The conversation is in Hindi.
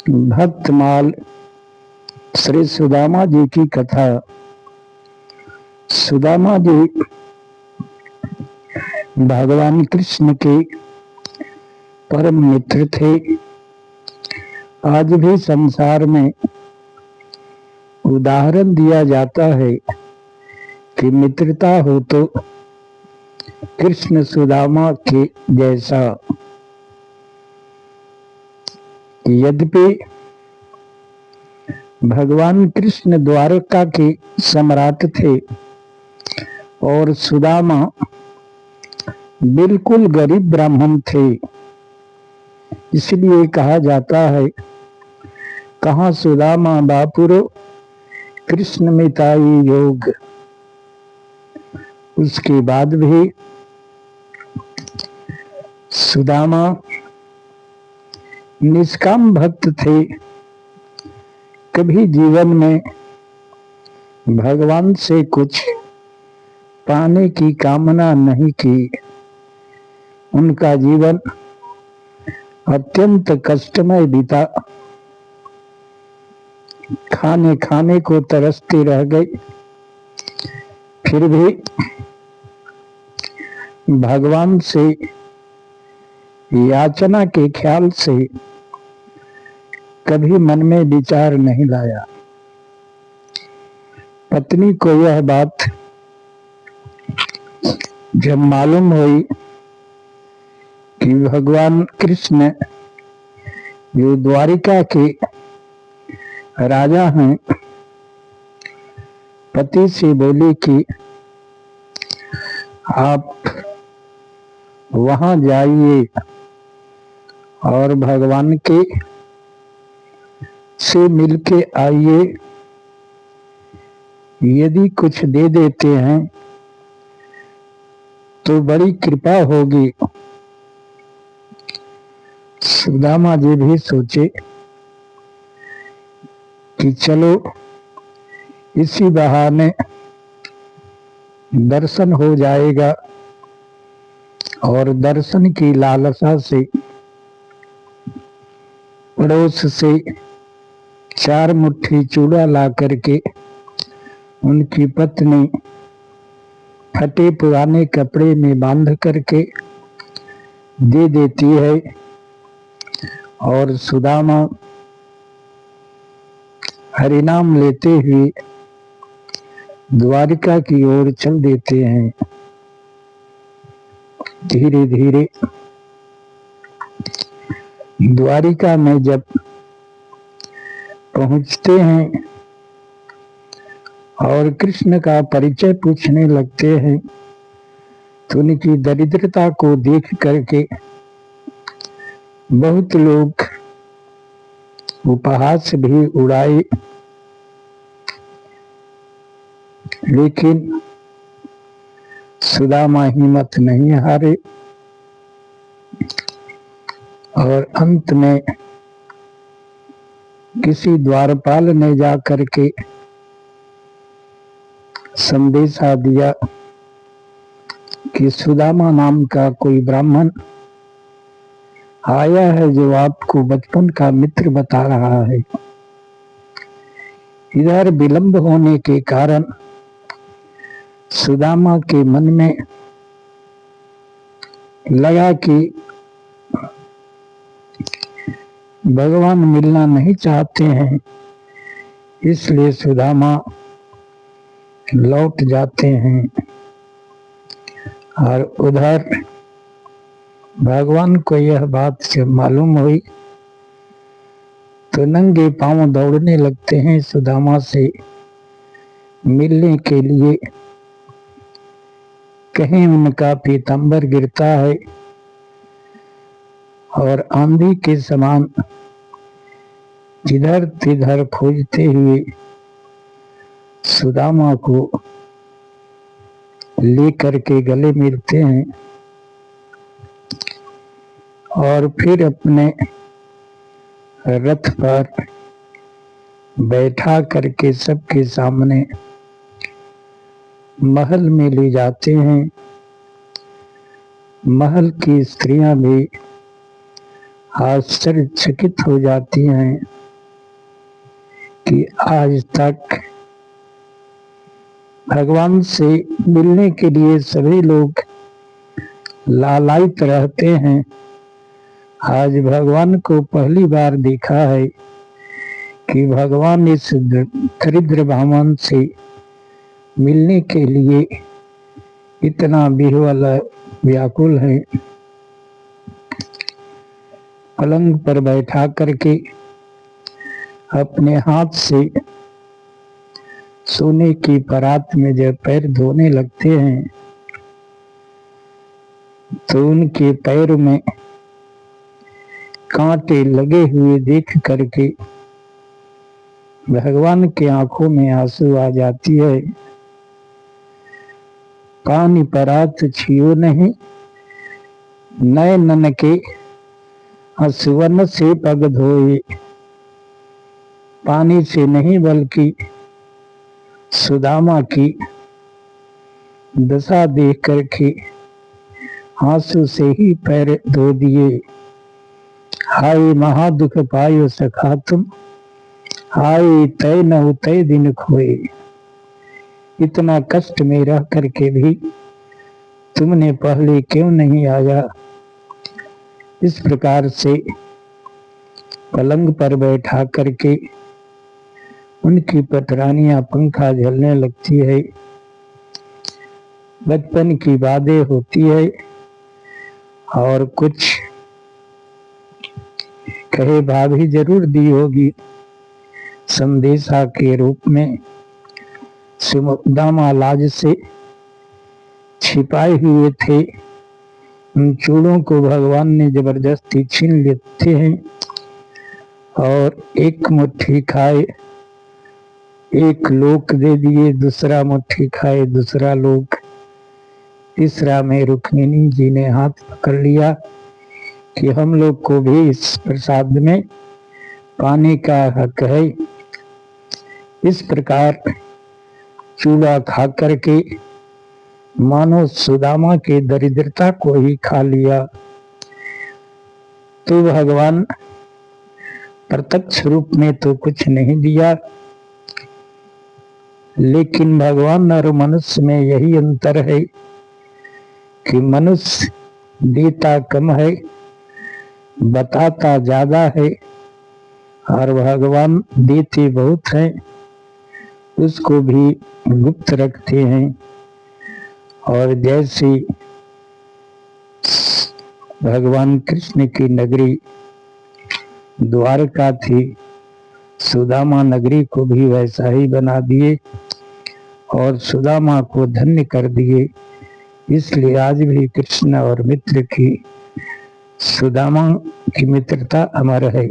भक्तमाल श्री सुदामा जी की कथा। सुदामा जी भगवान कृष्ण के परम मित्र थे। आज भी संसार में उदाहरण दिया जाता है कि मित्रता हो तो कृष्ण सुदामा के जैसा। यद्यपि भगवान कृष्ण द्वारका के सम्राट थे और सुदामा बिल्कुल गरीब ब्राह्मण थे, इसलिए कहा जाता है, कहाँ सुदामा बापुरो कृष्ण मिताई योग। उसके बाद भी सुदामा निष्काम भक्त थे। कभी जीवन में भगवान से कुछ पाने की कामना नहीं की। उनका जीवन अत्यंत कष्टमय बीता। खाने खाने को तरसते रह गए, फिर भी भगवान से याचना के ख्याल से कभी मन में विचार नहीं लाया। पत्नी को यह बात जब मालूम हुई कि भगवान कृष्ण जो द्वारिका के राजा हैं, पति से बोली कि आप वहां जाइए और भगवान के से मिलके आइए। यदि कुछ दे देते हैं तो बड़ी कृपा होगी। सुदामा जी भी सोचे कि चलो इसी बहाने दर्शन हो जाएगा, और दर्शन की लालसा से पड़ोस से 4 मुट्ठी चूड़ा ला करके उनकी पत्नी फटे पुराने कपड़े में बांध करके दे देती है, और सुदामा हरिनाम लेते हुए द्वारिका की ओर चल देते हैं। धीरे धीरे द्वारिका में जब पहुंचते हैं और कृष्ण का परिचय पूछने लगते हैं, तो उनकी दरिद्रता को देख करके बहुत लोग उपहास भी उड़ाए, लेकिन सुदामा हिम्मत नहीं हारे और अंत में किसी द्वारपाल ने जा करके संदेशा दिया कि सुदामा नाम का कोई ब्राह्मण आया है जो आपको बचपन का मित्र बता रहा है। इधर विलंब होने के कारण सुदामा के मन में लगा कि भगवान मिलना नहीं चाहते हैं, इसलिए सुदामा लौट जाते हैं। और उधर भगवान को यह बात जब मालूम हुई तो नंगे पांव दौड़ने लगते हैं सुदामा से मिलने के लिए। कहीं उनका पीतांबर गिरता है और आंधी के समान जिधर तिधर खोजते हुए सुदामा को लेकर के गले मिलते हैं और फिर अपने रथ पर बैठा करके सबके सामने महल में ले जाते हैं। महल की स्त्रियां भी आश्चर्यचकित हो जाती हैं कि आज तक भगवान से मिलने के लिए सभी लोग लालायित रहते हैं। आज भगवान को पहली बार देखा है कि भगवान इस दरिद्र ब्राह्मण से मिलने के लिए इतना विह्वल व्याकुल है। पलंग पर बैठा करके अपने हाथ से सोने की परात में जब पैर धोने लगते हैं तो उनके पैर में कांटे लगे हुए देख करके भगवान के आंखों में आंसू आ जाती है। पानी परात छियो नहीं, नए नन के सुवर्ण से पग धोए। पानी से नहीं बल्कि सुदामा की दशा देख करके आंसू से ही पैर धो दिए। हाय महादुख पायो सखा तुम, हाय तय न तय दिन खोए। इतना कष्ट में रह करके भी तुमने पहले क्यों नहीं आया। इस प्रकार से पलंग पर बैठा करके उनकी पतरानियां पंखा झलने लगती है। बचपन की बातें होती है और कुछ कहे भाभी जरूर दी होगी संदेशा के रूप में। सुदामा लाज से छिपाए हुए थे, उन चूड़ों को भगवान ने जबरदस्ती छीन लेते हैं और एक मुट्ठी खाए एक लोक दे दिए, दूसरा मुट्ठी खाए दूसरा लोक। तीसरा में रुक्मिणी जी ने हाथ पकड़ लिया कि हम लोग को भी इस प्रसाद में पाने का हक है। इस प्रकार चूड़ा खा करके मानो सुदामा के दरिद्रता को ही खा लिया। तो भगवान प्रत्यक्ष रूप में तो कुछ नहीं दिया, लेकिन भगवान और मनुष्य में यही अंतर है कि मनुष्य देता कम है, बताता ज्यादा है, और भगवान देते बहुत है, उसको भी गुप्त रखते हैं। और जैसे भगवान कृष्ण की नगरी द्वारका थी, सुदामा नगरी को भी वैसा ही बना दिए और सुदामा को धन्य कर दिए। इसलिए आज भी कृष्ण और मित्र की सुदामा की मित्रता अमर है।